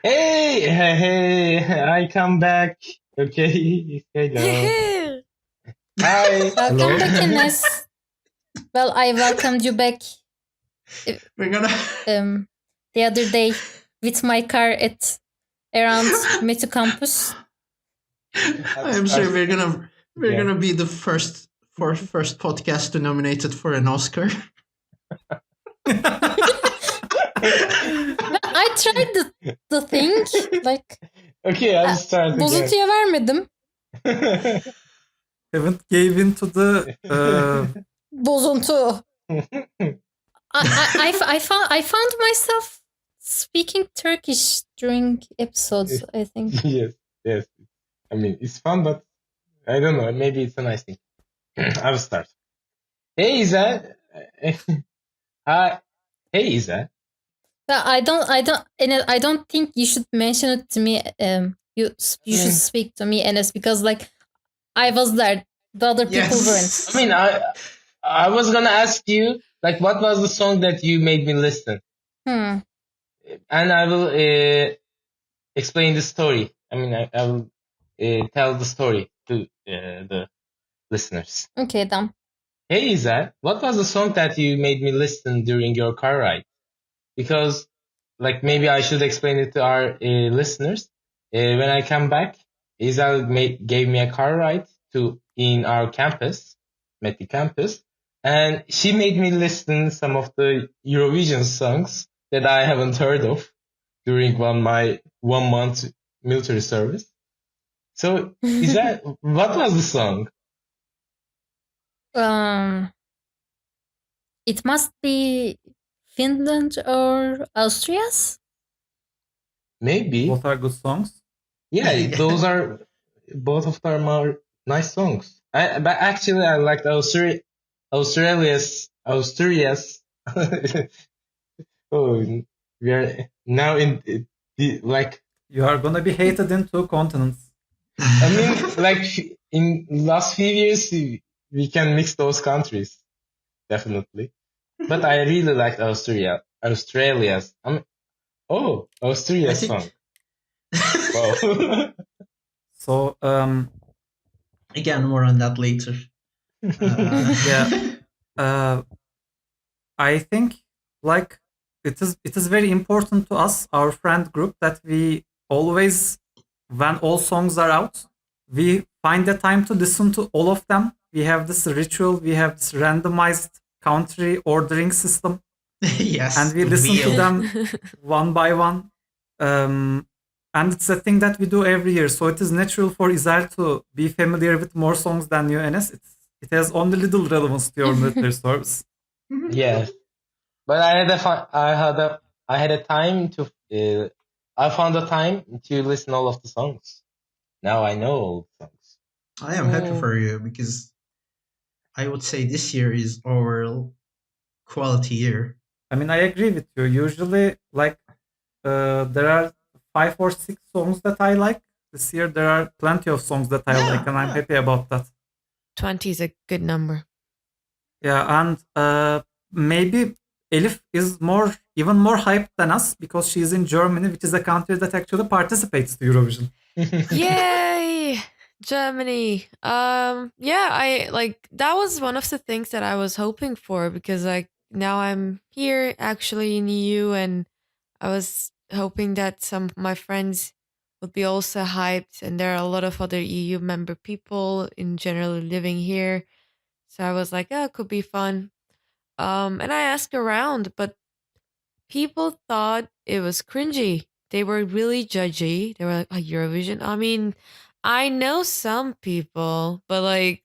Hey, I come back. Okay, hello. Hi. Welcome Hello. back, Enes. Well, I welcomed you back We're gonna the other day with my car at around Metu campus. I'm sure we're Yeah. gonna be the first podcast to nominated for an Oscar. I tried the thing. Like, Okay, I'll start again. bozuntuya vermedim. Haven't gave in to the Bozuntu. I found myself speaking Turkish during episodes, I think. yes. I mean, it's fun, but I don't know. Maybe it's a nice thing. I'll start. Hey, Iza. Hi. Hey, Iza. I don't think you should mention it to me. You should speak to me, Enes, because like I was there, the other people weren't. I mean, I was gonna ask you, like, what was the song that you made me listen? And I will explain the story. I mean, I will tell the story to the listeners. Okay, done. Hey, Iza, what was the song that you made me listen during your car ride? Because, like, maybe I should explain it to our listeners. When I come back, Iza gave me a car ride in our campus, Meti campus, and she made me listen some of the Eurovision songs that I haven't heard of during my 1 month military service. So, Iza, what was the song? It must be Finland or Austria's. Maybe. both are good songs. Yeah, those are both of them are nice songs. But actually, I liked Australia's. Oh, we are now in like. You are gonna be hated in 2 continents. I mean, like in last few years, we can mix those countries, definitely. But I really liked Australia's. Austria's song. Wow. So Again, more on that later. I think like it is very important to us, our friend group, that we always, when all songs are out, we find the time to listen to all of them. We have this ritual, we have this randomized country ordering system. Yes. And we listen to them one by one. And it's a thing that we do every year. So it is natural for Izel to be familiar with more songs than you, Enes. It has only little relevance to your military service. Yes, but I found the time to listen all of the songs. Now I know all the songs. I am happy for you because I would say this year is overall quality year. I mean, I agree with you. Usually, like, there are 5 or 6 songs that I like. This year, there are plenty of songs that I like, and I'm happy about that. 20 is a good number. Yeah, and maybe Elif is even more hyped than us because she's in Germany, which is a country that actually participates to Eurovision. Yay! Germany. That was one of the things that I was hoping for because like now I'm here actually in EU and I was hoping that some of my friends would be also hyped and there are a lot of other EU member people in general living here. So I was like, oh, it could be fun. And I asked around, but people thought it was cringy. They were really judgy. They were like, oh, Eurovision. I mean, I know some people, but like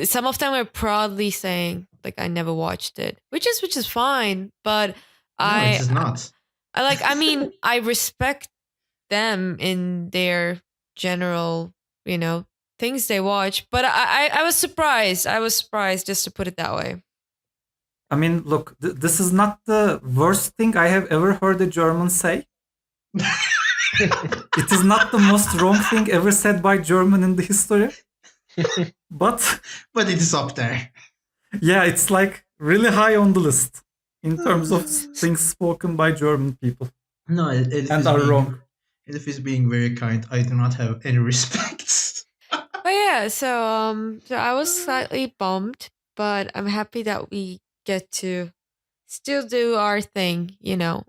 some of them were proudly saying like I never watched it, which is fine. But it is not. I respect them in their general, things they watch. But I was surprised. I was surprised, just to put it that way. I mean, look, this is not the worst thing I have ever heard a German say. It is not the most wrong thing ever said by German in the history. But it is up there. Yeah, it's like really high on the list in terms of things spoken by German people. No, and are wrong. Elif is being very kind. I do not have any respect. But yeah, so I was slightly bummed, but I'm happy that we get to still do our thing, because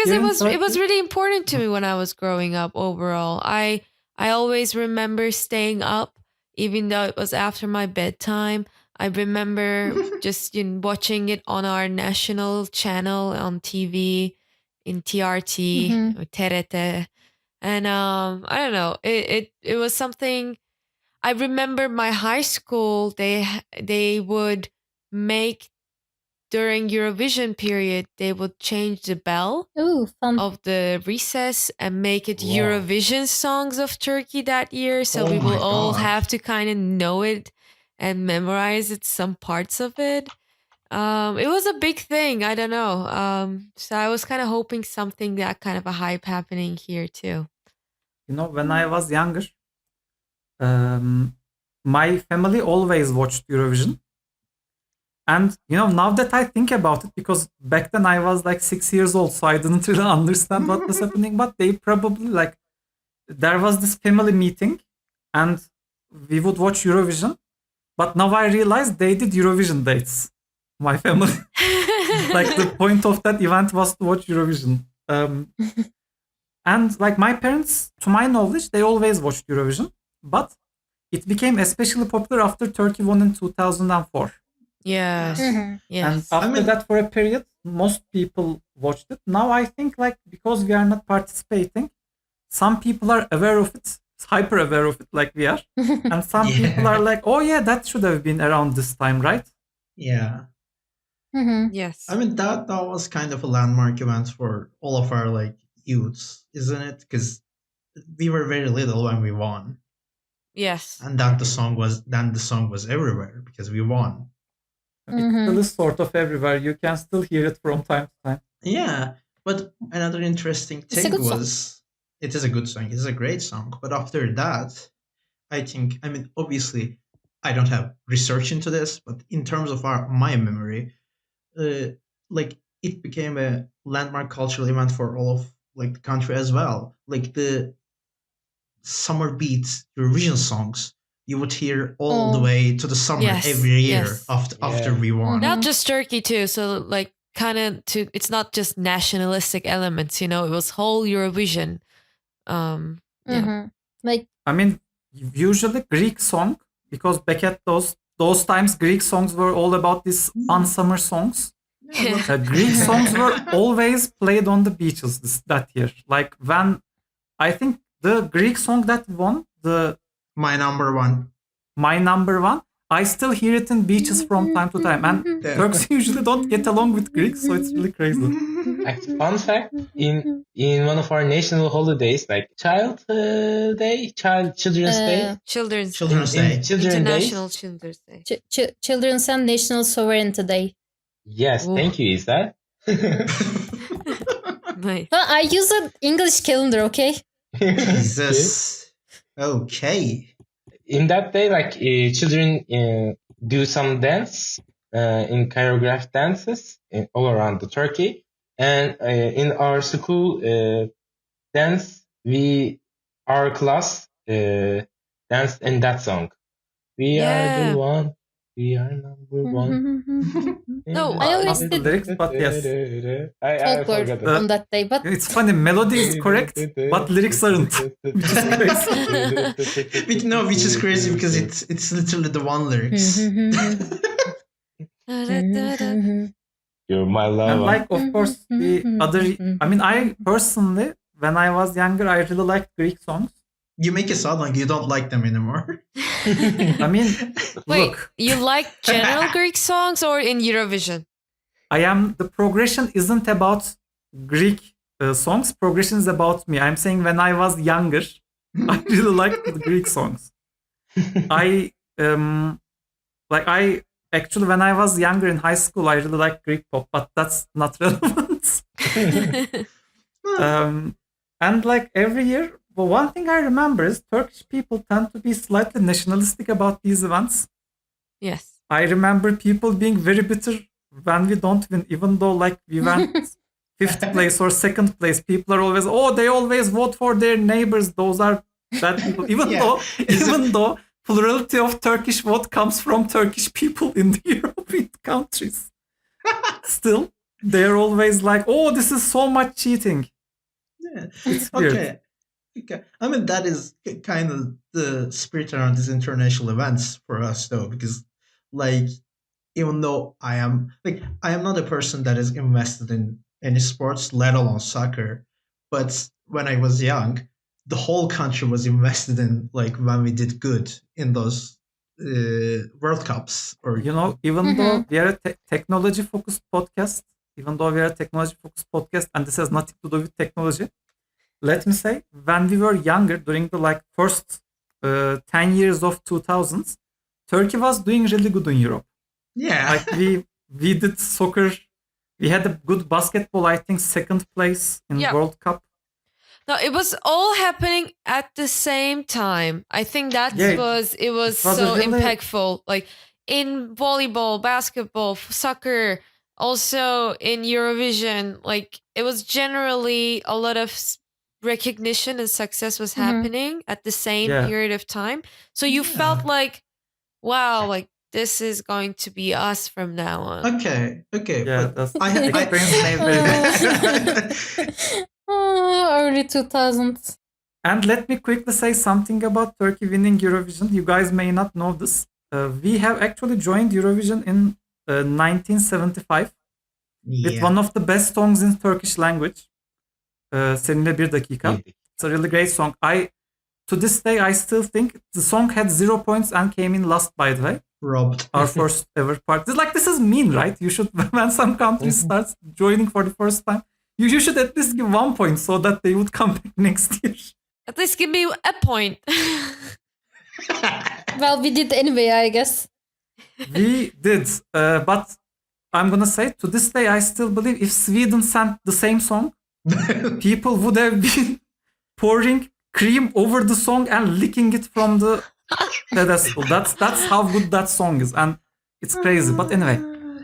here it in was Turkey, really important to me when I was growing up. Overall, I always remember staying up, even though it was after my bedtime. I remember just watching it on our national channel on TV, in TRT Mhm. or TRT, and I don't know. It was something. I remember my high school. They would make, during Eurovision period, they would change the bell Ooh, fun. of the recess and make it Wow. Eurovision songs of Turkey that year. So Oh we will my all God. have to kind of know it and memorize it, some parts of it. It was a big thing. I don't know. So I was kind of hoping something, that kind of a hype happening here too. when I was younger, my family always watched Eurovision. And now that I think about it, because back then I was like 6 years old, so I didn't really understand what was happening. But they probably there was this family meeting, and we would watch Eurovision. But now I realize they did Eurovision dates. My family, like the point of that event was to watch Eurovision. And like my parents, to my knowledge, they always watched Eurovision, but it became especially popular after Turkey won in 2004. Yes. Mhm. Yes. And after that, for a period, most people watched it. Now I think because we are not participating, some people are aware of it, hyper aware of it, like we are, and some people are like, "Oh yeah, that should have been around this time, right?" Yeah. Mhm. Yes. That was kind of a landmark event for all of our youths, isn't it? Because we were very little when we won, Yes. and the song was everywhere because we won. It still is sort of everywhere. You can still hear it from time to time. Yeah, but another interesting It's a thing good song. was, it is a good song. It is a great song. But after that, obviously, I don't have research into this, but in terms of my memory, it became a landmark cultural event for all of the country as well. Like the summer beats Eurovision songs, you would hear all the way to the summer Yes, every year yes. after we won. Not just Turkey too. So kind of it's not just nationalistic elements. It was whole Eurovision. Yeah. Mhm. Like Usually Greek song, because back at those times, Greek songs were all about these unsummer songs. Greek songs were always played on the beaches that year. Like when I think the Greek song that won, the My Number One. My Number One, I still hear it in beaches from time to time. And Turks usually don't get along with Greeks, so it's really crazy. Fun fact: in one of our national holidays, like Children's Day, Children's in Day. Children's International Day. Children's Day. Children's and National Sovereignty Day. Yes, Ooh. thank you, Isa. Nice. Well, I use an English calendar, okay? Jesus. Okay. In that day, children do some dance in choreographed dances all around the Turkey, and in our school dance, our class danced in that song. We are the one. We are number one. No, I always Not the did lyrics, but yes. I folklore forgot it. on that day, but It's funny, melody is correct, but lyrics aren't. Which is crazy. Which is crazy because it's literally the one lyrics. You're my love. And of course, the other. I personally, when I was younger, I really liked Greek songs. You make it sound like you don't like them anymore. Wait, look, you like general Greek songs or in Eurovision? the progression isn't about Greek songs. Progression is about me. I'm saying when I was younger, I really liked the Greek songs. I actually, when I was younger in high school, I really liked Greek pop, but that's not relevant. And every year, one thing I remember is Turkish people tend to be slightly nationalistic about these events. Yes. I remember people being very bitter when we don't win, even though we went fifth place or second place, people are always, they always vote for their neighbors. Those are bad people. Even though plurality of Turkish vote comes from Turkish people in the European countries. Still, they're always like, this is so much cheating. Yeah. It's weird. Okay. I mean, that is kind of the spirit around these international events for us, though, because, like, even though I am not a person that is invested in any sports, let alone soccer, but when I was young, the whole country was invested in, like, when we did good in those World Cups. Or even though we are a technology-focused podcast, and this has nothing to do with technology, let me say, when we were younger, during the first 10 years of 2000s, Turkey was doing really good in Europe. Yeah. We did soccer. We had a good basketball, I think, second place in World Cup. No, it was all happening at the same time. I think it was so really impactful. Like in volleyball, basketball, soccer, also in Eurovision, like it was generally a lot of recognition and success was happening at the same period of time. So you felt like, wow, like this is going to be us from now on. Okay. Yeah, but I early 2000s. And let me quickly say something about Turkey winning Eurovision. You guys may not know this. We have actually joined Eurovision in 1975 with one of the best songs in Turkish language. Seninle Bir Dakika. It's a really great song. To this day, I still think the song had 0 points and came in last, by the way. Robbed. Our first ever part. This is mean, right? You should, when some country starts joining for the first time, you should at least give 1 point so that they would come back next year. At least give me a point. Well, we did anyway, I guess. We did. But I'm going to say, to this day, I still believe if Sweden sent the same song, people would have been pouring cream over the song and licking it from the pedestal. That's how good that song is, and it's crazy. But anyway,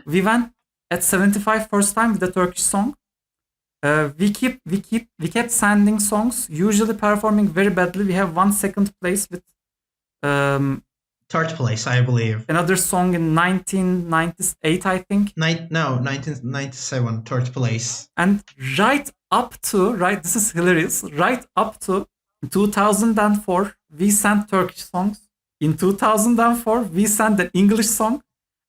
we went at 75 first time with the Turkish song. We kept sending songs, usually performing very badly. We have 1 second place with third place, I believe. Another song in 1998, I think. 1997, third place. And this is hilarious. Right up to 2004, we sent Turkish songs. In 2004, we sent an English song.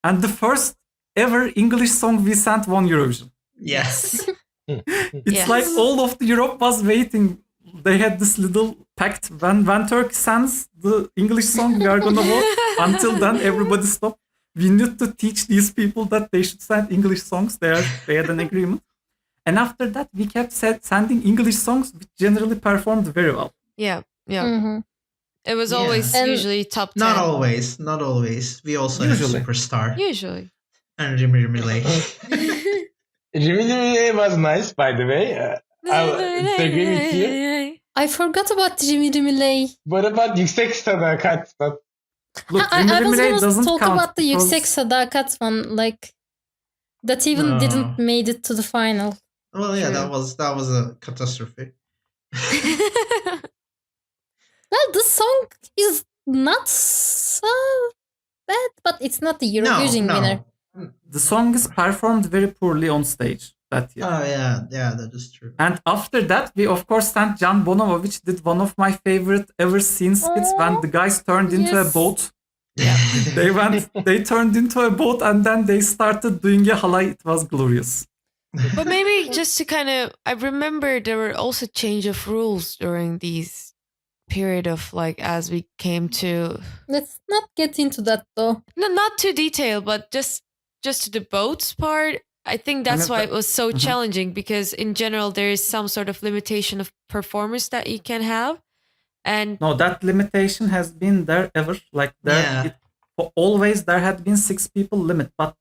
And the first ever English song we sent won Eurovision. Yes. It's like all of Europe was waiting. They had this little pact. When Turkey sends the English song, we are going to vote. Until then, everybody stopped. We need to teach these people that they should send English songs. They had an agreement. And after that, we kept sending English songs, which generally performed very well. Yeah. Mm-hmm. It was always usually top 10. Not always. We also have Superstar. Usually. And Rimi Rimile. Rimi Rimile was nice, by the way. I agree with you. I forgot about Rimi Rimile. What about Yüksek Sadakat? Look, I was going to talk count about the Yüksek Sadakat one, like that even didn't made it to the final. Well, yeah, that was a catastrophe. Well, the song is not so bad, but it's not the Eurovision winner. The song is performed very poorly on stage that year. Oh, yeah, that is true. And after that, we of course sent Jan Bonomo, which did one of my favorite ever seen skits when the guys turned into a boat. Yeah. They turned into a boat and then they started doing a halay. It was glorious. But maybe just to I remember there were also change of rules during these period of as we came to. Let's not get into that though. No, not too detailed, but just to the boats part. I think that's why it was so challenging, because in general there is some sort of limitation of performance that you can have, and no, that limitation has been there ever. Always there had been 6 people limit, but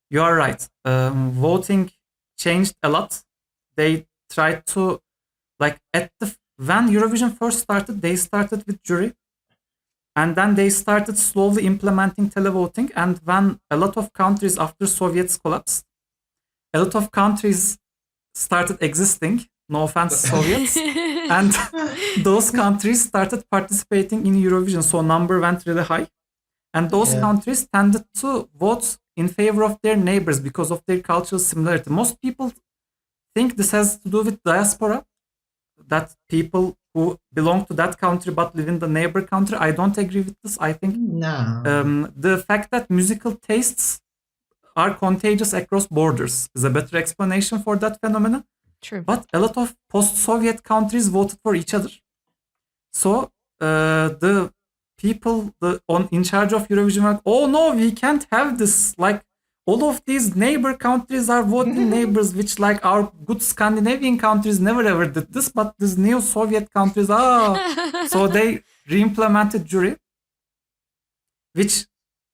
you are right. Voting changed a lot. They tried to when Eurovision first started, they started with jury. And then they started slowly implementing televoting. And when a lot of countries after Soviets collapsed, a lot of countries started existing. No offense, Soviets. And those countries started participating in Eurovision. So number went really high. And those countries tended to vote in favor of their neighbors because of their cultural similarity. Most people think this has to do with diaspora, that people who belong to that country but live in the neighbor country. I don't agree with this. I think the fact that musical tastes are contagious across borders is a better explanation for that phenomenon. True. But a lot of post-Soviet countries voted for each other. So the people in charge of Eurovision were like, oh no, we can't have this. Like, all of these neighbor countries are voting neighbors, which like our good Scandinavian countries never ever did this, but these new Soviet countries, so they re-implemented jury, which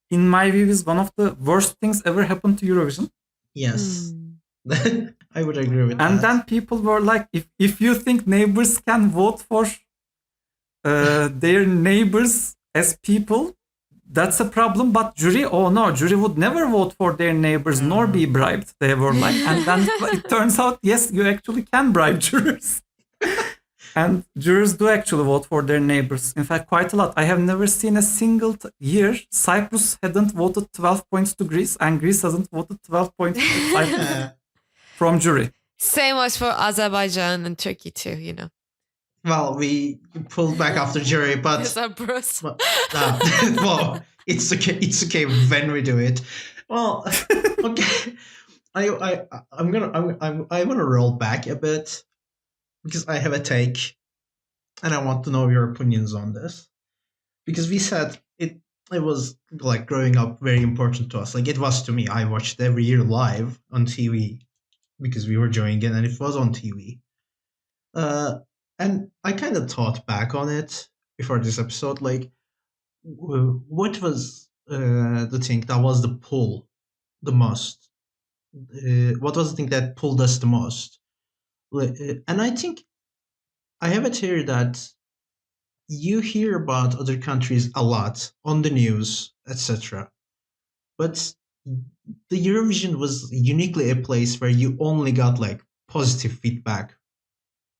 in my view is one of the worst things ever happened to Eurovision. Yes. I would agree with that. And then people were like, if you think neighbors can vote for their neighbors as people, that's a problem. But jury, oh no, jury would never vote for their neighbors nor be bribed. They were like, and then it turns out, yes, you actually can bribe jurors. And jurors do actually vote for their neighbors. In fact, quite a lot. I have never seen a single year Cyprus hadn't voted 12 points to Greece, and Greece hasn't voted 12 points to Cyprus from jury. Same as for Azerbaijan and Turkey too, you know. Well, we pulled back after jury, but Because I'm Bruce. well, it's okay. It's okay when we do it. Well, okay. I'm gonna roll back a bit because I have a take, and I want to know your opinions on this. Because we said it was like growing up very important to us. Like it was to me. I watched every year live on TV because we were joining in, and it was on TV. And I kind of thought back on it before this episode, like, what was the thing that was the pull the most? What was the thing that pulled us the most? And I think I have a theory that you hear about other countries a lot on the news, etc. But the Eurovision was uniquely a place where you only got like positive feedback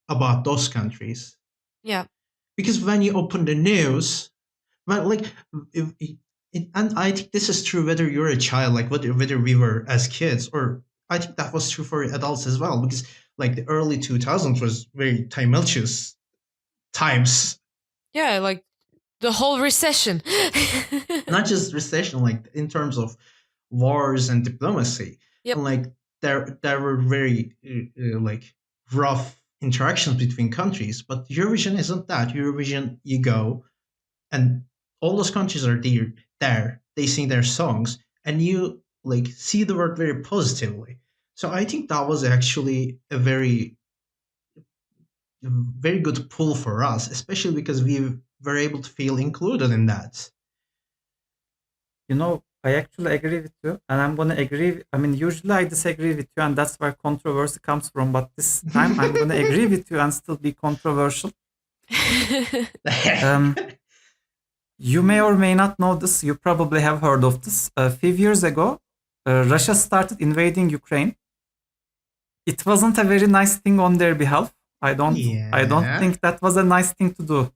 about those countries. Yeah. Because when you open the news, well, like, and I think this is true whether you're a child, like whether we were as kids, or I think that was true for adults as well. Because like the early 2000s was very tumultuous times. Yeah, like the whole recession. Not just recession, like in terms of wars and diplomacy. Yep. And like there were very like rough interactions between countries, but Eurovision isn't that. Eurovision, you go, and all those countries are there. They sing their songs, and you like see the world very positively. So I think that was actually a very, very good pull for us, especially because we were able to feel included in that. You know, I actually agree with you, and I'm going to agree. I mean, usually I disagree with you, and that's where controversy comes from. But this time I'm going to agree with you and still be controversial. You may or may not know this. You probably have heard of this. A few years ago, Russia started invading Ukraine. It wasn't a very nice thing on their behalf. I don't think that was a nice thing to do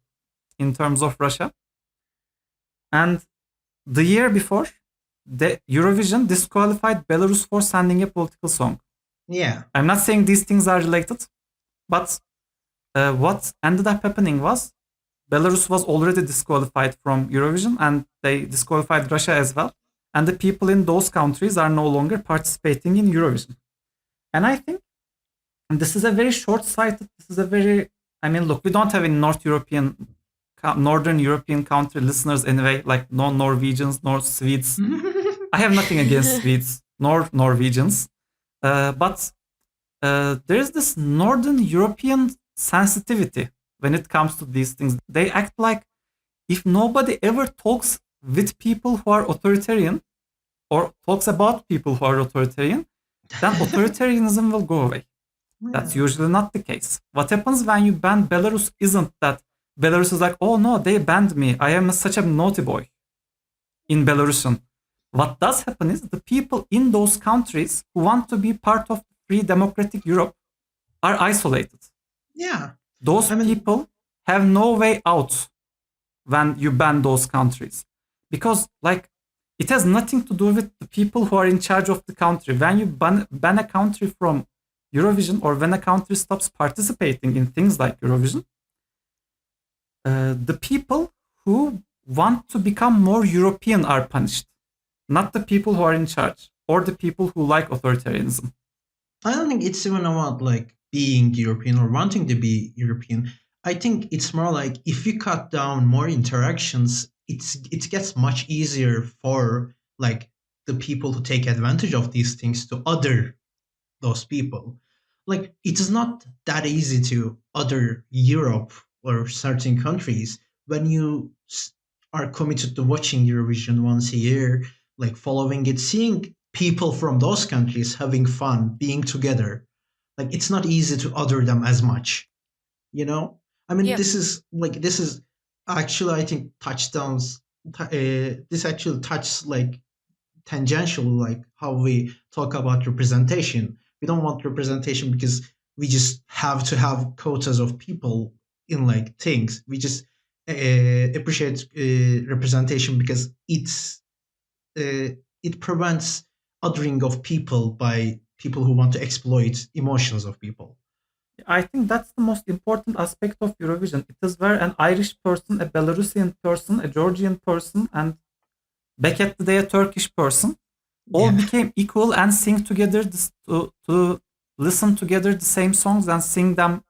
in terms of Russia. And the year before, the Eurovision disqualified Belarus for sending a political song. Yeah. I'm not saying these things are related, but what ended up happening was Belarus was already disqualified from Eurovision, and they disqualified Russia as well. And the people in those countries are no longer participating in Eurovision. And I think this is a very short-sighted, look, we don't have any Northern European country listeners anyway, like no Norwegians, nor Swedes. I have nothing against Swedes, nor Norwegians. But there is this Northern European sensitivity when it comes to these things. They act like if nobody ever talks with people who are authoritarian or talks about people who are authoritarian, then authoritarianism will go away. That's usually not the case. What happens when you ban Belarus isn't that Belarus is like, oh no, they banned me. I am such a naughty boy in Belarusian. What does happen is the people in those countries who want to be part of free democratic Europe are isolated. Yeah. Those people have no way out when you ban those countries. Because, like, it has nothing to do with the people who are in charge of the country. When you ban a country from Eurovision, or when a country stops participating in things like Eurovision, the people who want to become more European are punished, not the people who are in charge or the people who like authoritarianism. I don't think it's even about like being European or wanting to be European. I think it's more like if you cut down more interactions, it gets much easier for like the people who take advantage of these things to other those people. Like it is not that easy to other Europe or certain countries when you are committed to watching Eurovision once a year, like following it, seeing people from those countries having fun, being together. Like it's not easy to other them as much, you know. I mean, Yeah. this is actually I think touchdowns. This actually touches like tangential, like how we talk about representation. We don't want representation because we just have to have quotas of people in like things. We just appreciate representation because it prevents othering of people by people who want to exploit emotions of people. I think that's the most important aspect of Eurovision. It is where an Irish person, a Belarusian person, a Georgian person, and back at the day a Turkish person all Yeah. became equal and sing together to listen together the same songs and sing them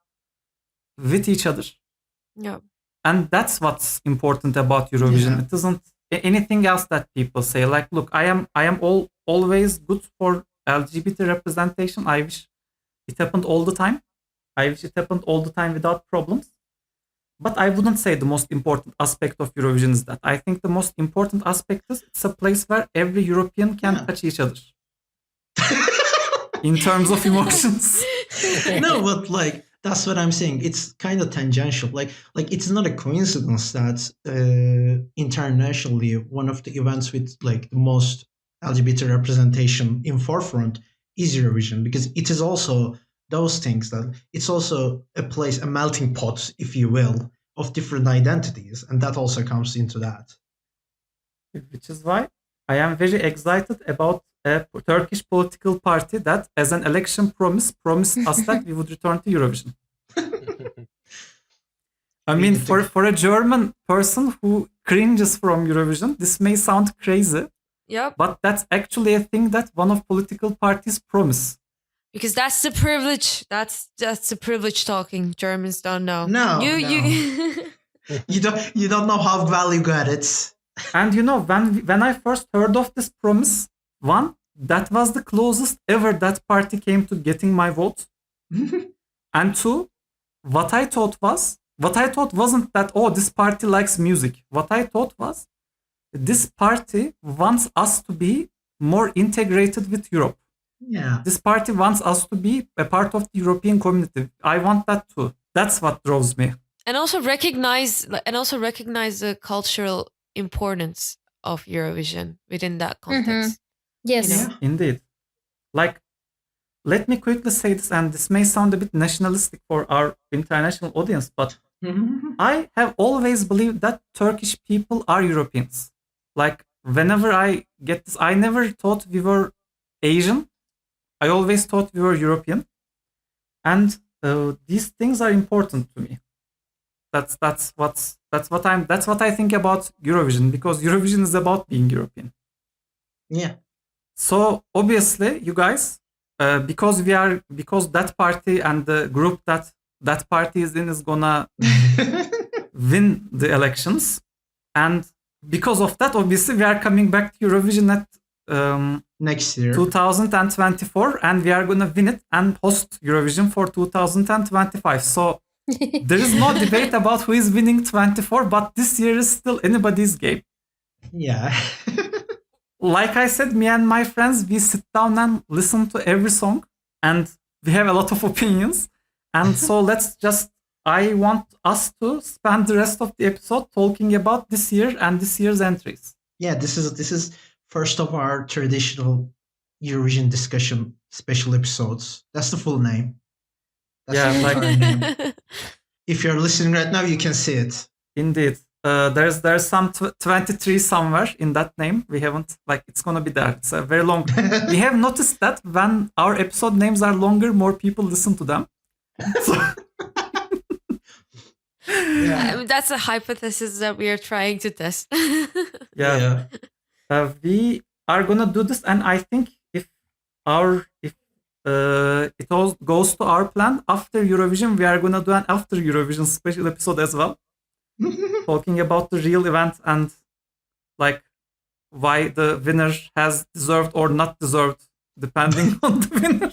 with each other. Yeah. And that's what's important about Eurovision. Yeah. It isn't anything else that people say. Like, look, I am always good for LGBT representation. I wish it happened all the time. I wish it happened all the time without problems. But I wouldn't say the most important aspect of Eurovision is that. I think the most important aspect is it's a place where every European can Yeah. touch each other in terms of emotions. No, but like that's what I'm saying. It's kind of tangential. Like it's not a coincidence that internationally one of the events with like the most LGBT representation in forefront is Eurovision because it is also those things that it's also a place, a melting pot, if you will, of different identities, and that also comes into that. Which is why I am very excited about a Turkish political party that, as an election promise, promised us that we would return to Eurovision. I We mean, need to- for a German person who cringes from Eurovision, this may sound crazy, Yep. but that's actually a thing that one of political parties promise. Because that's the privilege. That's the privilege talking. Germans don't know. No, you no. you. You don't know how well you got it. And you know, when I first heard of this promise, one, that was the closest ever that party came to getting my vote. And two, what I thought wasn't that, oh, this party likes music. What I thought was, this party wants us to be more integrated with Europe. Yeah. This party wants us to be a part of the European community. I want that too. That's what draws me. and also recognize the cultural importance of Eurovision within that context. Yes. You know? Indeed. Like, let me quickly say this, and this may sound a bit nationalistic for our international audience, but I have always believed that Turkish people are Europeans. Like, whenever I get this, I never thought we were Asian. I always thought we were European. And these things are important to me. That's what I think about Eurovision, because Eurovision is about being European. Yeah. So obviously, you guys, because that party and the group that party is in is gonna win the elections, and because of that, obviously, we are coming back to Eurovision at Next year. 2024, and we are gonna win it and host Eurovision for 2025. So there is no debate about who is winning 24, but this year is still anybody's game. Yeah. Like I said, me and my friends, we sit down and listen to every song, and we have a lot of opinions. And so I want us to spend the rest of the episode talking about this year and this year's entries. Yeah, this is first of our traditional Eurovision discussion special episodes. That's the full name. That's Yeah, the like- entire name. If you're listening right now, you can see it. Indeed. There's some 23 somewhere in that name. We haven't, like, it's gonna be there. It's a very long. We have noticed that when our episode names are longer, more people listen to them. So, Yeah. I mean, that's a hypothesis that we are trying to test. yeah. We are gonna do this, and I think if it all goes to our plan, after Eurovision, we are gonna do an after Eurovision special episode as well, talking about the real event and like why the winner has deserved or not deserved, depending on the winner.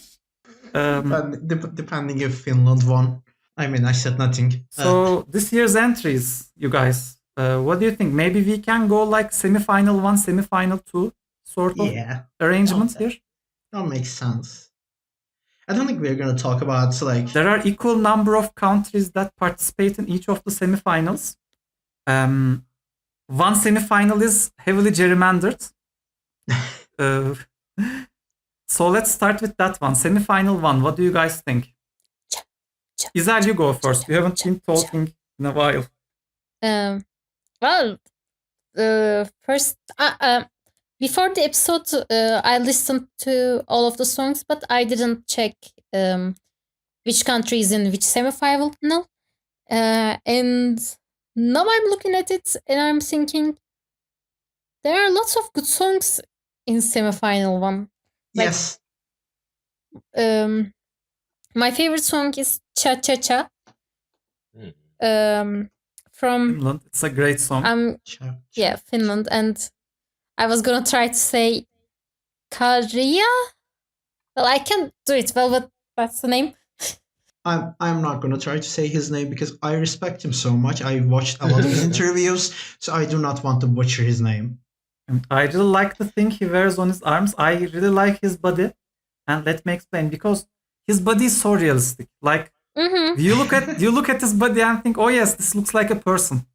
Depending if Finland won. I mean, I said nothing. So this year's entries, you guys, what do you think? Maybe we can go like semi-final 1, semi-final 2 sort of Yeah, arrangements Okay. here. that makes sense. I don't think we're gonna talk about like. There are equal number of countries that participate in each of the semi-finals. One semi-final is heavily gerrymandered. So let's start with that one. Semi-final 1. What do you guys think? Izel, you go first. We haven't been talking in a while. Well, first, before the episode, I listened to all of the songs, but I didn't check which country is in which semifinal. And now I'm looking at it and I'm thinking there are lots of good songs in semifinal 1. Like- Yes. My favorite song is Cha Cha Cha. From Finland. It's a great song. yeah, Finland, and I was gonna try to say Karja. Well, I can't do it well, but that's the name. I'm not gonna try to say his name because I respect him so much. I watched a lot of his interviews, so I do not want to butcher his name. And I really like the thing he wears on his arms. I really like his body. And let me explain, because his body is so realistic. Like Mm-hmm. you look at his body and think, oh yes, this looks like a person.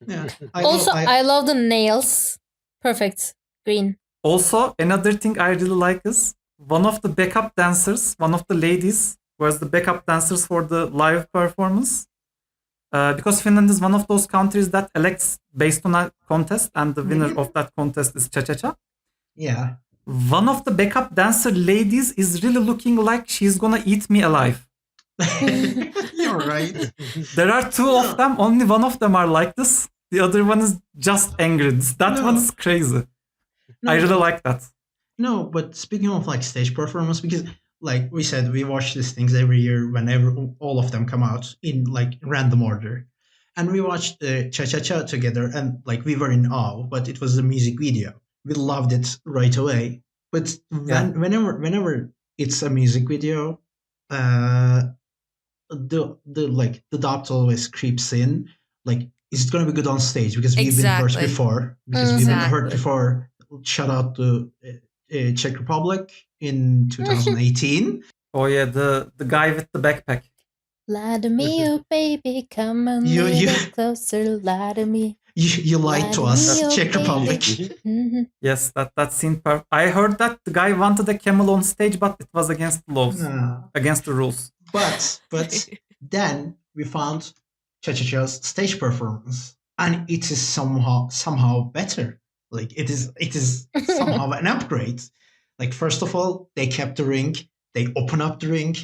Yeah. Also, I love the nails. Perfect green. Also, another thing I really like is one of the backup dancers, one of the ladies, was the backup dancers for the live performance. Because Finland is one of those countries that elects based on a contest, and the winner of that contest is Cha-Cha-Cha. Yeah. One of the backup dancer ladies is really looking like she's gonna eat me alive. You're right. There are 2 of them, only one of them are like this. The other one is just angry. That No. one is crazy. I really like that. No, but speaking of like stage performance, because like we said, we watch these things every year whenever all of them come out in like random order, and we watched Cha Cha Cha together, and like we were in awe. But it was a music video. We loved it right away. But whenever it's a music video, the doubt always creeps in. Like, is it going to be good on stage? Because we've been hurt Exactly. before. Because we've been hurt Exactly. before. Shout out to Czech Republic in 2018. Oh yeah, the guy with the backpack. Lie to me, oh baby, come a You- little closer. Lie to me. You lied to us, Lie to me, Czech oh Republic. baby. Mhm. Yes, that scene. I heard that the guy wanted a camel on stage, but it was against the laws, against the rules. But then we found Cha Cha Cha's stage performance, and it is somehow better. Like it is somehow an upgrade. Like, first of all, they kept the ring. They open up the ring.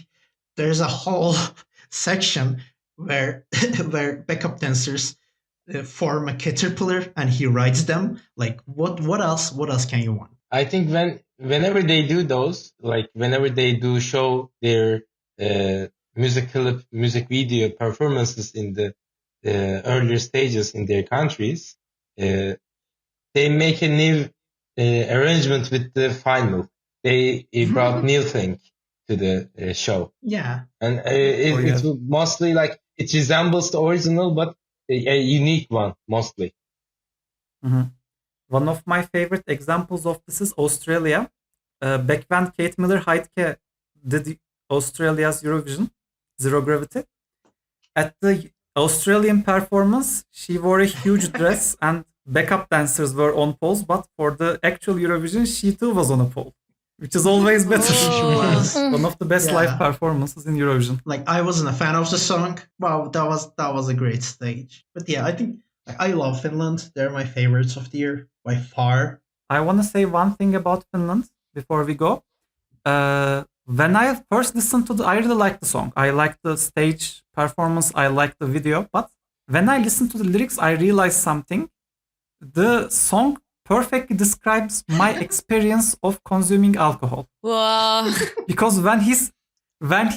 There's a whole section where where backup dancers form a caterpillar, and he rides them. Like, what else? What else can you want? I think whenever they do those, like whenever they do show their music video performances in the earlier stages in their countries, they make a new arrangement with the final. They brought new thing to the show, Yeah. and it's mostly like it resembles the original, but a unique one mostly. Mhm. One of my favorite examples of this is Australia. Back when Kate Miller-Heidke did Australia's Eurovision, Zero Gravity, at the Australian performance, she wore a huge dress and backup dancers were on poles, but for the actual Eurovision, she too was on a pole. which is always better. She was. One of the best live performances in Eurovision. Like, I wasn't a fan of the song. Wow, that was a great stage. But yeah, I think I love Finland. They're my favorites of the year by far. I want to say one thing about Finland before we go. When I first listened to I really liked the song. I liked the stage performance. I liked the video. But when I listened to the lyrics, I realized something. The song perfectly describes my experience of consuming alcohol. Wow. Because when he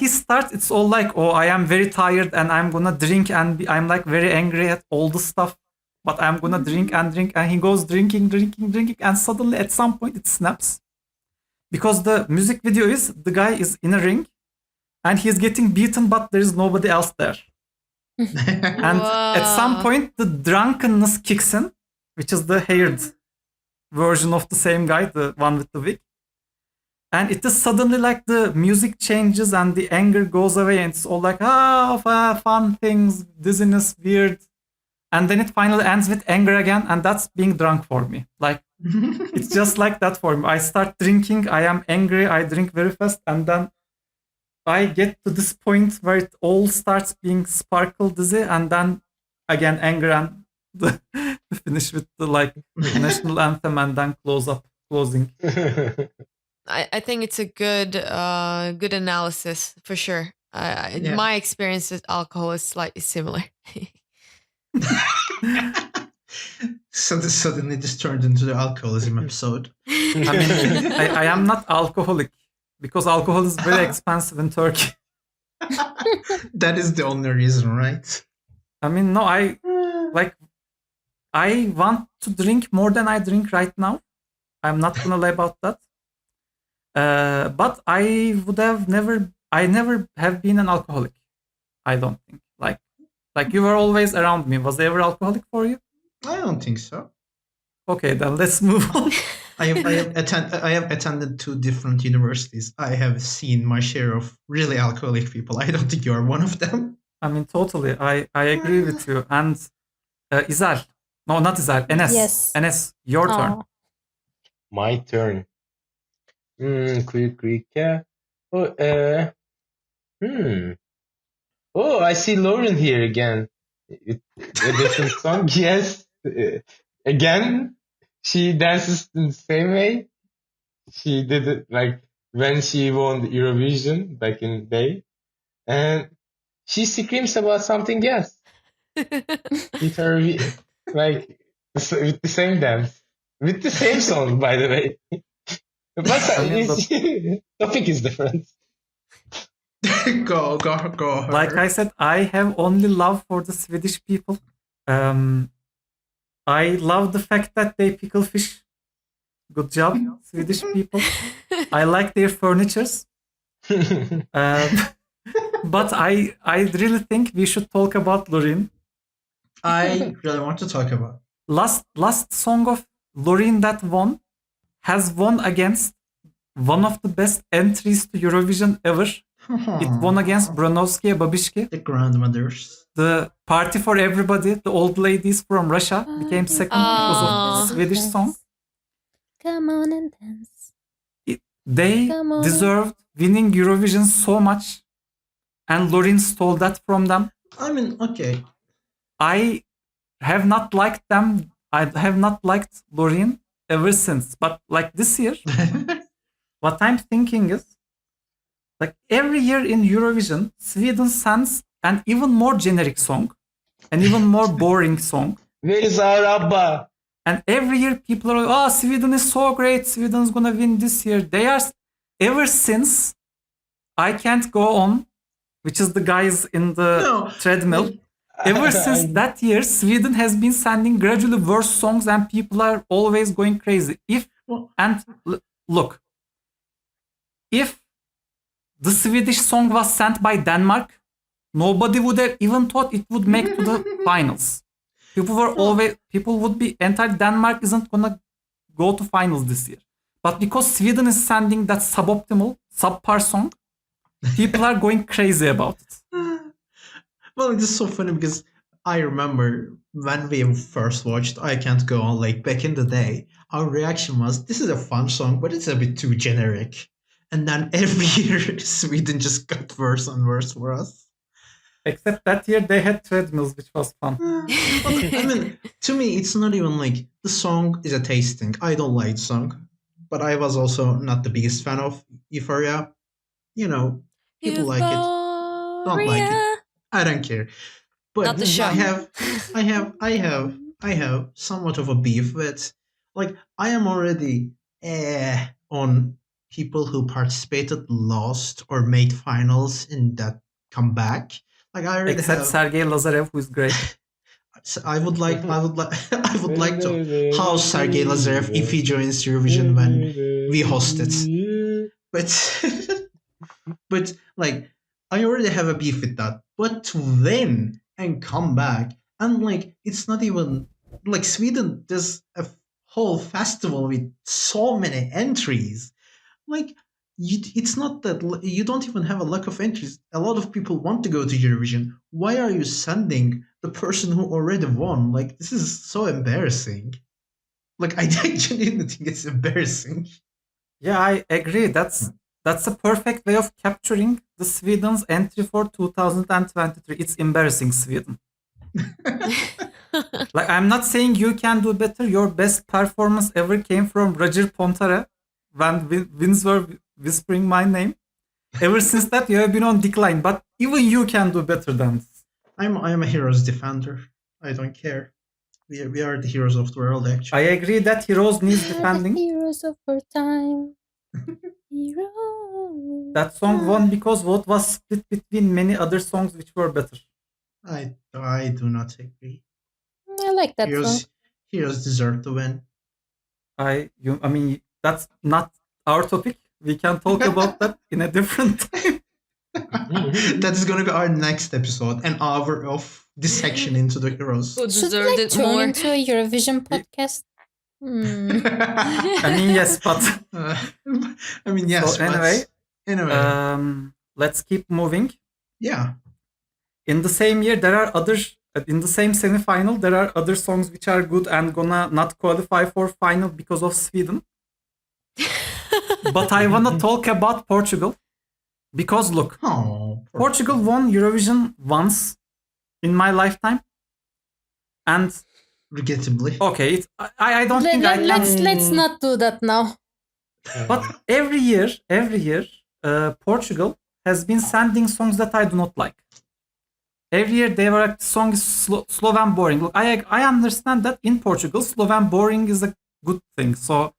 starts, it's all like, oh, I am very tired and I'm gonna drink and I'm like very angry at all the stuff, but I'm gonna drink, and he goes drinking, and suddenly at some point it snaps. Because the music video is the guy is in a ring and he's getting beaten, but there is nobody else there. And at some point the drunkenness kicks in, which is the haired version of the same guy, the one with the wig. And it is suddenly like the music changes and the anger goes away and it's all like, fun things, dizziness, weird. And then it finally ends with anger again, and that's being drunk for me. Like, it's just like that for me. I start drinking, I am angry, I drink very fast, and then I get to this point where it all starts being sparkle dizzy, and then again anger, and the finish with the like national anthem, and then closing. I think it's a good analysis for sure. Yeah. My experience with alcohol is slightly similar. So this suddenly just turned into the alcoholism episode. I mean, I am not alcoholic because alcohol is very expensive in Turkey. That is the only reason, right? I mean, no, I want to drink more than I drink right now. I'm not gonna lie about that. But I never have been an alcoholic. I don't think. Like you were always around me. Was I ever alcoholic for you? I don't think so. Okay, then let's move on. I have attended 2 different universities. I have seen my share of really alcoholic people. I don't think you are one of them. I mean, totally. I agree with you. And Izal. No, not Izal. Enes. Yes. Enes, your turn. Oh. My turn. Quick. Yeah. Oh, I see Lauren here again. A different song. Yes. Again, she dances in the same way. She did it like when she won the Eurovision back in the day. And she screams about something else. With her, like, with the same dance. With the same song, by the way. But topic is different. Go. Like I said, I have only love for the Swedish people. I love the fact that they pickle fish. Good job, Swedish people. I like their furnitures. But I really think we should talk about Loreen. I really want to talk about. Last song of Loreen that won has won against one of the best entries to Eurovision ever. It won against Bronovsky Babishki. The grandmothers. The Party for Everybody, the old ladies from Russia, became second because of the Swedish song. Come on and dance. They deserved winning Eurovision so much, and Loreen stole that from them. I mean, okay. I have not liked them. I have not liked Loreen ever since. But like this year, what I'm thinking is, like every year in Eurovision, Sweden sends an even more generic song, an even more boring song. Where is our Abba? And every year people are like, oh, Sweden is so great. Sweden's going to win this year. They are, ever since I Can't Go On, which is the guys in the treadmill. Ever since that year, Sweden has been sending gradually worse songs and people are always going crazy. Look, if the Swedish song was sent by Denmark, nobody would have even thought it would make to the finals. People would be Denmark isn't gonna go to finals this year. But because Sweden is sending that subpar song, people are going crazy about it. Well, it is so funny because I remember when we first watched I Can't Go On, like back in the day, our reaction was, this is a fun song, but it's a bit too generic. And then every year, Sweden just got worse and worse for us. Except that year they had treadmills, which was fun. But, I mean, to me, it's not even like the song is a tasting. I don't like the song, but I was also not the biggest fan of Euphoria. You know, people like it, don't like it. I don't care. But Not the show. I have somewhat of a beef with, like, I am already on people who participated, lost, or made finals in that comeback. Like, I already Except have. Sergei Lazarev, who is great. I would like to house Sergei Lazarev if he joins Eurovision when we host it. But but like, I already have a beef with that. But to win and come back, and like, it's not even like Sweden does a whole festival with so many entries. Like, it's not that you don't even have a lack of entries. A lot of people want to go to Eurovision. Why are you sending the person who already won? Like, this is so embarrassing. Like, I genuinely think it's embarrassing. Yeah, I agree. That's a perfect way of capturing the Sweden's entry for 2023. It's embarrassing, Sweden. Like, I'm not saying you can do better. Your best performance ever came from Roger Pontare when winds were whispering my name. Ever since that, you have been on decline. But even you can do better than this. I'm a hero's defender. I don't care. We are the heroes of the world, I actually. agree that heroes needs The defending. heroes of our time. Heroes. That song won because vote was split between many other songs which were better. I do not agree. I like that song. Heroes deserve to win. I mean, that's not our topic. We can talk about that in a different time. That is gonna be our next episode, an hour of dissection into the heroes. Who Should we deserved like it turn more? into a Eurovision podcast? I mean, yes, but I mean, yes. so anyway, let's keep moving. Yeah. In the same year, there are other in the same semi-final. There are other songs which are good and gonna not qualify for final because of Sweden. But I wanna talk about Portugal because look, Portugal won Eurovision once in my lifetime, and regrettably. okay, I don't think I can. Let's not do that now. But every year, Portugal has been sending songs that I do not like. Every year they were like, the song is slow and boring. Look, I understand that in Portugal, slow and boring is a good thing. So,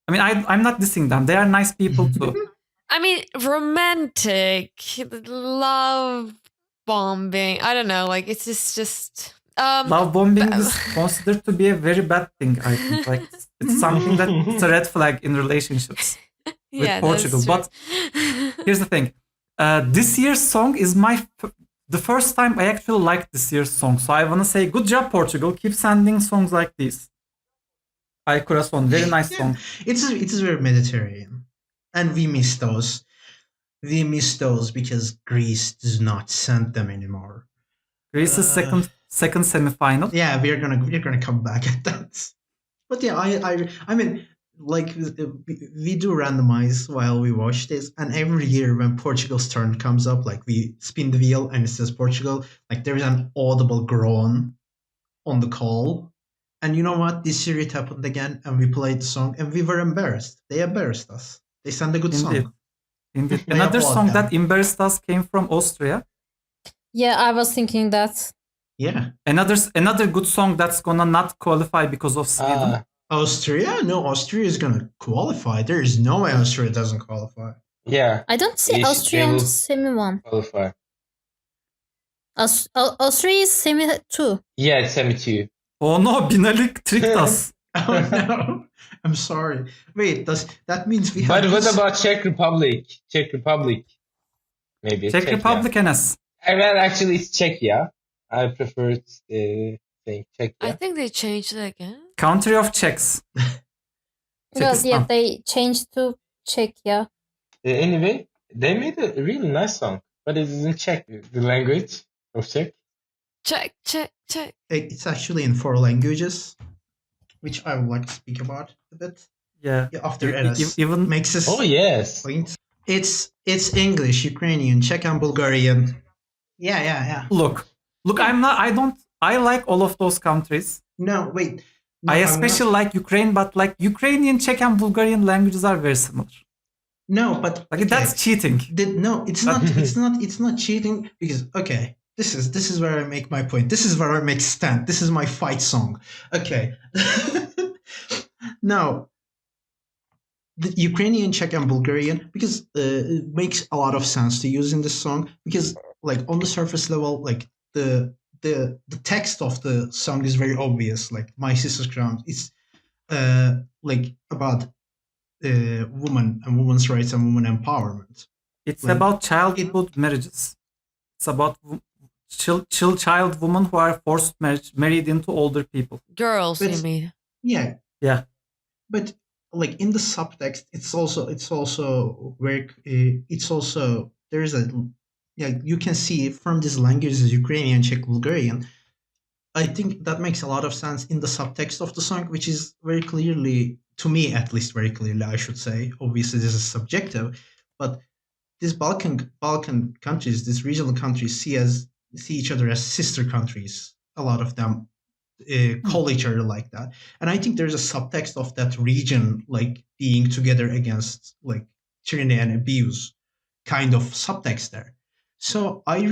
I mean, I'm not dissing them. They are nice people too. I mean, romantic, love bombing. I don't know. Like, it's just Love bombing is considered to be a very bad thing, I think. Like, it's something that's a red flag in relationships with Portugal. But here's the thing. This year's song is the first time I actually liked this year's song. So I want to say, good job, Portugal. Keep sending songs like this. Ay Corazon, very nice song. It is very Mediterranean. And we miss those. We miss those because Greece does not send them anymore. Greece's second semi-final. Yeah, we're gonna come back at that. But yeah, I mean, like, we do randomize while we watch this, and every year when Portugal's turn comes up, like, we spin the wheel and it says Portugal, like, there is an audible groan on the call. And you know what? This year it happened again, and we played the song, and we were embarrassed. They embarrassed us. They sent a good song. Indeed. Another song that embarrassed us came from Austria. Yeah, I was thinking that. Yeah. Another good song that's gonna not qualify because of Sweden. Austria? No, Austria is gonna qualify. There is no way Austria doesn't qualify. Yeah. I don't see Austria on semi-1. Qualify. Austria is semi-2. Yeah, it's semi-2. Oh no, Binalik tricked us. Oh no. I'm sorry. Wait, that means we have... But what about Czech Republic? Czech Republic. Maybe. Czech Republic, Enes. Well, actually, it's Czechia. I prefer saying Czechia. I think they changed it again. Country of Czechs. Well, yeah, they changed to Czechia. Anyway, they made a really nice song, but it is in Czech, the language of Czech. check, check, check. It's actually in 4 languages, which I would like to speak about a bit. Yeah. After E- Eras even makes his Oh yes. point. It's English, Ukrainian, Czech, and Bulgarian. Yeah. look, Yeah. I like all of those countries. No, wait. No, I I'm especially not. like Ukraine, but like Ukrainian, Czech, and Bulgarian languages are very similar. No, but Like okay. that's cheating. No, it's not. It's not cheating because okay. This is where I make my point. This is where I make stand. This is my fight song. Okay. Now, the Ukrainian, Czech, and Bulgarian because it makes a lot of sense to use in this song because like on the surface level, like the text of the song is very obvious. Like my sister's ground. It's like about woman and women's rights and women empowerment. It's Like, about childhood marriages. It's about child women who are forced married into older people. Girls, But- you mean? Yeah, Yeah. but like in the subtext, it's also very it's also there's a you can see from these languages Ukrainian, Czech, Bulgarian. I think that makes a lot of sense in the subtext of the song, which is very clearly, to me at least, very clearly, I should say. Obviously, this is subjective, but these Balkan countries, these regional countries, see each other as sister countries. A lot of them call each other like that, and I think there's a subtext of that region, like being together against like tyranny and abuse, kind of subtext there. So I'm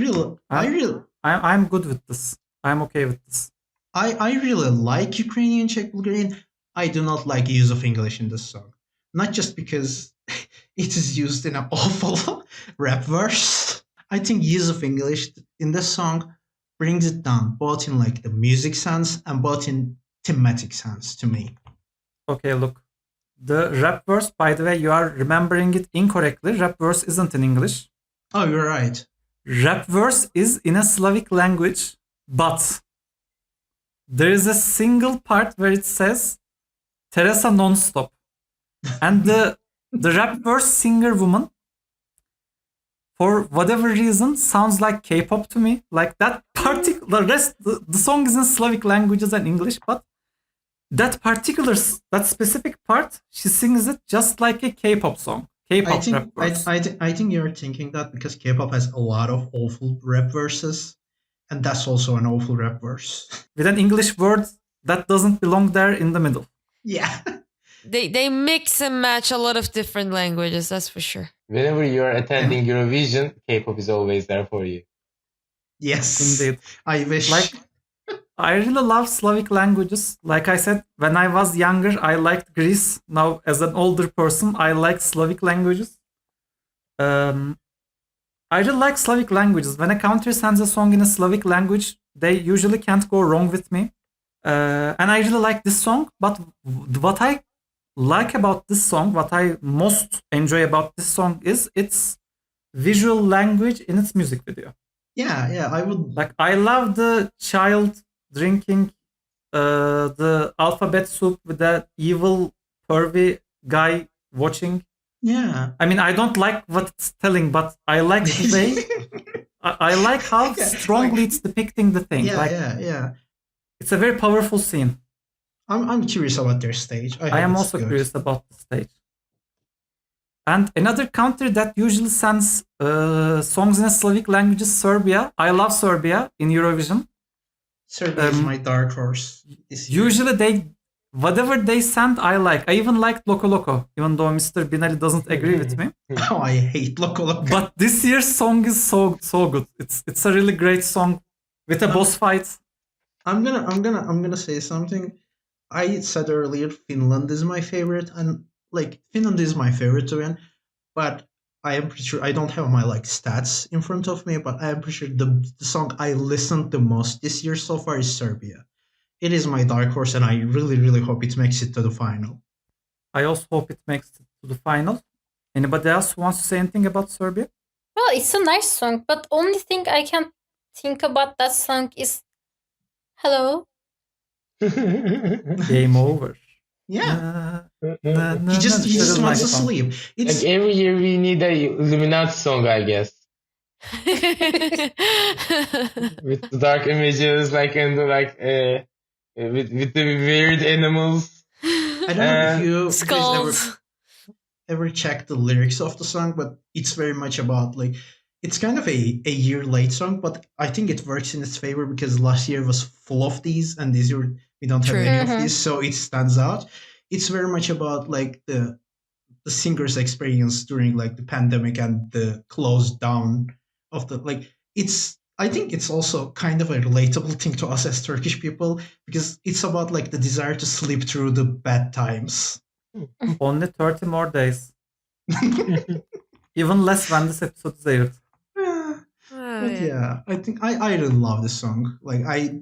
good with this. I'm okay with this. I really like Ukrainian, Czech, Bulgarian. I do not like use of English in this song. Not just because it is used in an awful rap verse. I think use of English in this song brings it down, both in like the music sense and both in thematic sense to me. Okay, look. The rap verse, by the way, you are remembering it incorrectly. Rap verse isn't in English. Oh, you're right. Rap verse is in a Slavic language, but there is a single part where it says Teresa non-stop. And the rap verse singer woman, for whatever reason, sounds like K-pop to me. Like that particular the song is in Slavic languages and English, but that specific part, she sings it just like a K-pop song. K-pop rap verse. I think you're thinking that because K-pop has a lot of awful rap verses, and that's also an awful rap verse. With an English word that doesn't belong there in the middle. Yeah. They mix and match a lot of different languages, that's for sure. Whenever you're attending Eurovision, K-pop is always there for you. Yes. Indeed. I wish. Like, I really love Slavic languages. Like I said, when I was younger, I liked Greece. Now, as an older person, I like Slavic languages. I really like Slavic languages. When a country sends a song in a Slavic language, they usually can't go wrong with me. And I really like this song. But what I like about this song, what I most enjoy about this song is its visual language in its music video. Yeah, I would. Like, I love the child drinking the alphabet soup with that evil pervy guy watching. Yeah. I mean, I don't like what it's telling, but I like the way. I like how strongly it's depicting the thing. Yeah. It's a very powerful scene. I'm curious about their stage. I am also curious about the stage. And another country that usually sends songs in a Slavic language is Serbia. I love Serbia in Eurovision. Serbia is my dark horse. Usually whatever they send, I like. I even liked Loco Loco, even though Mr. Binali doesn't agree with me. Oh, I hate Loco Loco. But this year's song is so good. It's a really great song with a boss fight. I'm gonna say something. I said earlier Finland is my favorite, and like Finland is my favorite to win, but I am pretty sure I don't have my like stats in front of me, but I am pretty sure the song I listened the most this year so far is Serbia. It is my dark horse, and I really, really hope it makes it to the final. I also hope it makes it to the final. Anybody else wants to say anything about Serbia? Well, it's a nice song, but only thing I can think about that song is hello. Game over. Yeah. He just wants to sleep. Like every year we need a Illuminati song, I guess. with the dark images, like and the with the weird animals. I don't know if you guys Skulls. ever checked the lyrics of the song, but it's very much about like it's kind of a year late song, but I think it works in its favor because last year was full of these, and this year we don't have True. any of Mhm. these, so it stands out. It's very much about like the singer's experience during like the pandemic and the close down of the like it's I think it's also kind of a relatable thing to us as Turkish people because it's about like the desire to sleep through the bad times. Only 30 more days. Even less when this episode is aired. Yeah, Oh, but yeah, I think I really love this song. Like I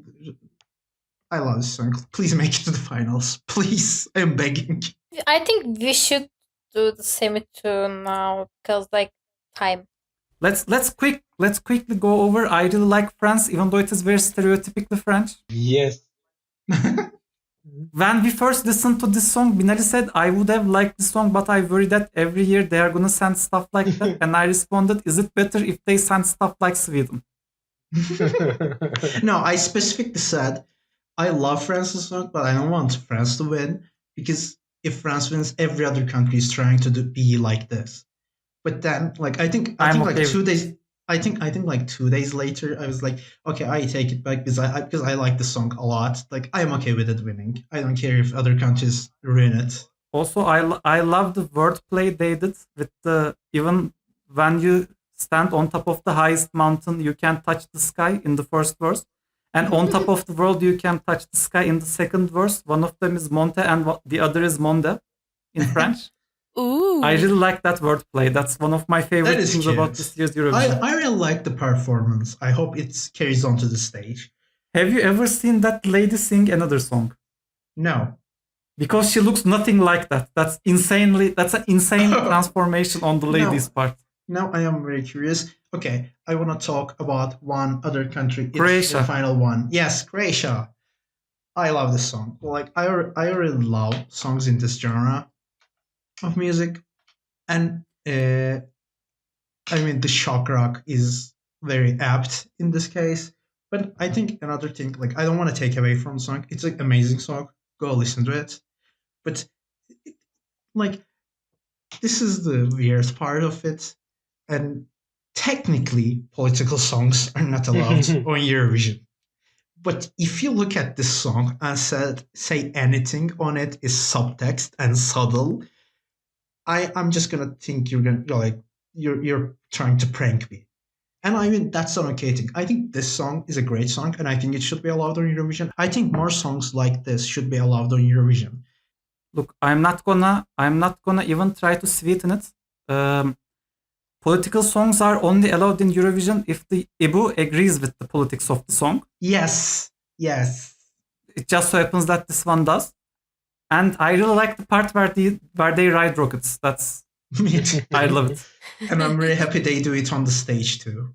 love this song. Please make it to the finals. Please. I'm begging. I think we should do the semi too now because like time. Let's quickly go over. I really like France, even though it is very stereotypically French. Yes. When we first listened to this song, Binali said I would have liked this song, but I worry that every year they are gonna send stuff like that. And I responded, is it better if they send stuff like Sweden? No, I specifically said I love France's song, but I don't want France to win because if France wins, every other country is trying to be like this. But then, like I think I'm like okay 2 with days. I think like 2 days later, I was like, okay, I take it back because I like the song a lot. Like I'm okay with it winning. I don't care if other countries ruin it. Also, I love the wordplay they did with the even when you stand on top of the highest mountain, you can touch the sky in the first verse, and on top of the world, you can touch the sky in the second verse. One of them is monte, and the other is monde in French. Ooh. I really like that wordplay. That's one of my favorite That is things cute. about this year's Eurovision. I really like the performance. I hope it carries on to the stage. Have you ever seen that lady sing another song? No. Because she looks nothing like that. That's an insane transformation on the lady's part. Now I am very curious. Okay, I want to talk about one other country. It's Croatia. the final one. Yes, Croatia. I love this song. Like I really love songs in this genre of music, and I mean the shock rock is very apt in this case. But I think another thing, like I don't want to take away from the song. It's an amazing song. Go listen to it. But like this is the weird part of it, and technically political songs are not allowed on Eurovision. But if you look at this song and say anything on it is subtext and subtle, I'm just gonna think you're trying to prank me. And I mean that's an okay thing. I think this song is a great song and I think it should be allowed on Eurovision. I think more songs like this should be allowed on Eurovision. Look, I'm not gonna even try to sweeten it. Political songs are only allowed in Eurovision if the Ibu agrees with the politics of the song. Yes. It just so happens that this one does. And I really like the part where they ride rockets. That's I love it. And I'm very happy they do it on the stage too.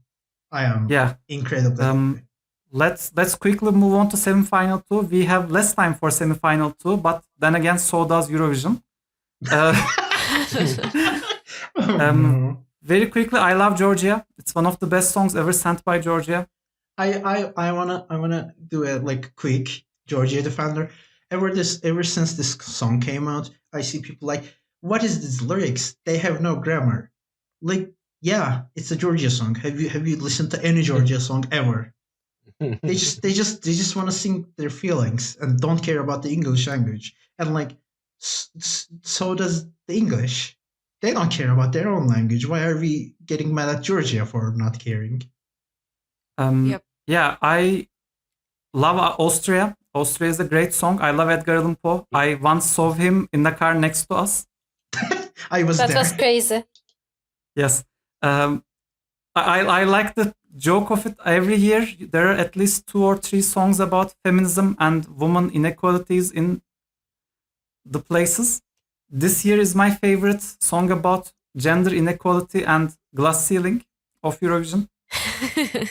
I am incredibly happy. Let's quickly move on to semi-final 2. We have less time for semi-final 2, but then again, so does Eurovision. Very quickly, I love Georgia. It's one of the best songs ever sent by Georgia. I wanna do a like quick Georgia defender. Ever since this song came out, I see people like, what is these lyrics? They have no grammar. Like, yeah, it's a Georgia song. Have you listened to any Georgia song ever? They just want to sing their feelings and don't care about the English language. And like, so does the English. They don't care about their own language. Why are we getting mad at Georgia for not caring? Yep. Yeah, I love Austria. Austria is a great song. I love Edgar Allan Poe. I once saw him in the car next to us. I was That there. was crazy. Yes. I like the joke of it. Every year, there are at least 2 or 3 songs about feminism and women inequalities in the places. This year is my favorite song about gender inequality and glass ceiling of Eurovision.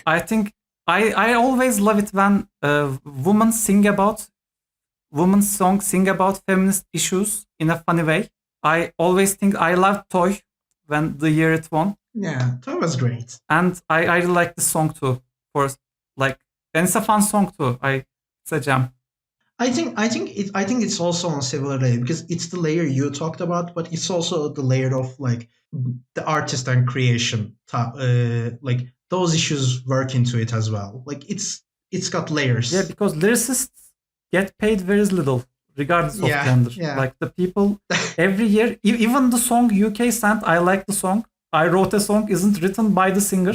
I think I always love it when women sing about feminist issues in a funny way. I always think I loved Toy when the year it won. Yeah, that was great. And I really like the song too. And it's a fun song too. It's a jam. I think it's also on similar layer because it's the layer you talked about, but it's also the layer of like the artist and creation. Like those issues work into it as well. Like it's got layers. Yeah, because lyricists get paid very little, regardless of gender. Yeah. Like the people every year, even the song UK sent, I like the song. I wrote a song isn't written by the singer.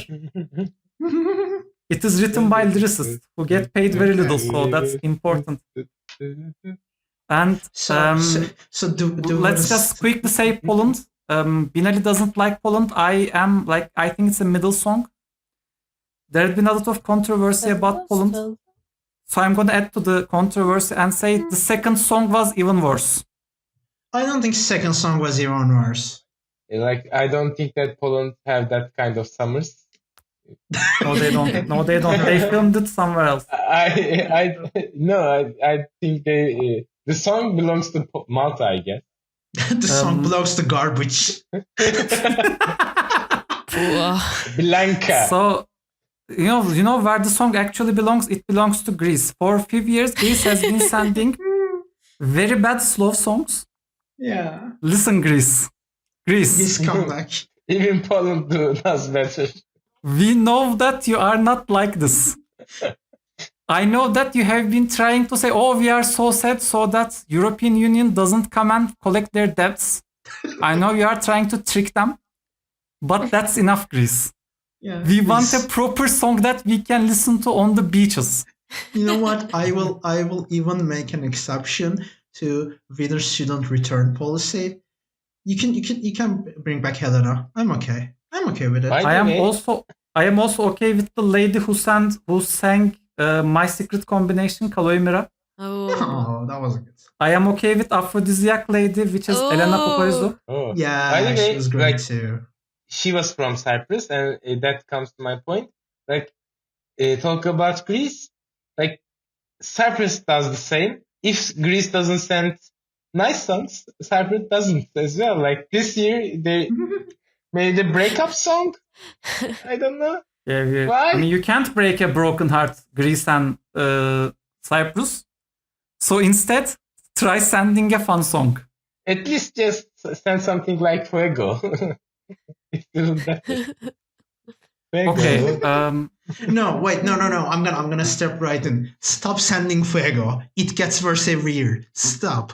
It is written by lyricists who get paid very little, so that's important. And let's just quickly say Poland. Binali doesn't like Poland. I think it's a middle song. There has been a lot of controversy about Poland. So I'm going to add to the controversy and say the second song was even worse. I don't think second song was even worse. Like, I don't think that Poland have that kind of summers. No, they don't. No, they don't. They filmed it somewhere else. I think the song belongs to Malta, I guess. The song belongs to garbage. Blanca. So, you know where the song actually belongs? It belongs to Greece. For a few years, Greece has been sending very bad slow songs. Yeah. Listen, Greece. Please come back. Even Poland does better. We know that you are not like this. I know that you have been trying to say, oh, we are so sad so that European Union doesn't come and collect their debts. I know you are trying to trick them, but that's enough, Greece. Yeah, we want a proper song that we can listen to on the beaches. You know what? I will even make an exception to winner student return policy. You can bring back Helena. I'm okay with it. I am also okay with the lady who sang My Secret Combination, Kaloimira. Oh, that was good. I am okay with Aphrodisiac Lady, which is Elena Poporizou. Oh. Yeah, she was great too. She was from Cyprus, and that comes to my point. Like, talk about Greece. Like, Cyprus does the same. If Greece doesn't send nice songs, Cyprus doesn't as well. Like, this year, they made a breakup song. I don't know. Yeah. Why? I mean, you can't break a broken heart, Greece and Cyprus. So instead, try sending a fun song. At least just send something like Fuego. It's still better. Fuego. Okay. No. I'm gonna step right in. Stop sending Fuego. It gets worse every year. Stop.